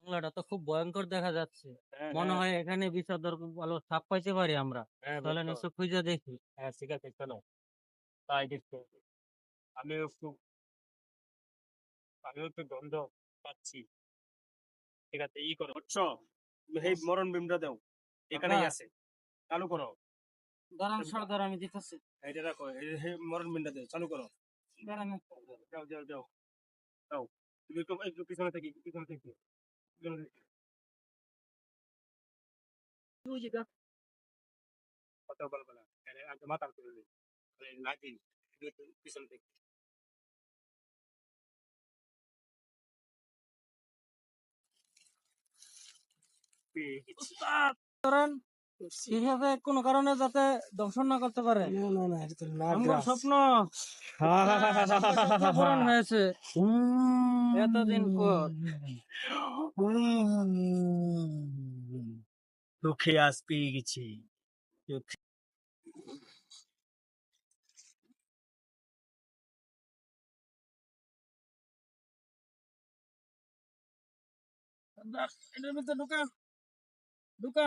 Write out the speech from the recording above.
বাংলাটা তো খুব ভয়ঙ্কর দেখা যাচ্ছে। হ্যাঁ, মনে হ্যাঁ, হয় এখানে বিষধর ভালো সাপ পাইতে পারি আমরা। হ্যাঁ, তাহলে বুঝছো। নিশ্চয় খুঁজে দেখি। হ্যাঁ, ঠিক আছে, চলো। তাই দেখতে হবে। আমিও একটু আমিও একটু গন্ধ পাচ্ছি। ঠিক আছে, করো বুঝছো। এই মরণ বিমটা দাও, এখানেই কাকা, আছে। চালু করো। দাঁড়ান সর্দার, আমি দিতেছি। এটা রাখো, এই মরণ বিমটা দাও, চালু করো। দাঁড়ান। যাও, যাও, যাও, যাও। তুমি একটু একটু পিছনে থেকে, পিছনে থেকে, পিছনে থেকে। ওই যে কাকা, কথা বলবে না, আগে মাথা তুলে দিই, লাগিন পিছনে থেকে। পেয়ে গেছি। উস্তাদ, ধরেন এইভাবে কোনো কারণে যাতে দংশন না করতে পারে। না, না, না, এটা তো আমার নাগরাজ। স্বপ্ন, উস্তাদ, আমার স্বপ্ন পূরণ হয়েছে এতদিন পর। তোকে আজ পেয়ে গেছি। এটার মধ্যে ঢুকা ঢুকা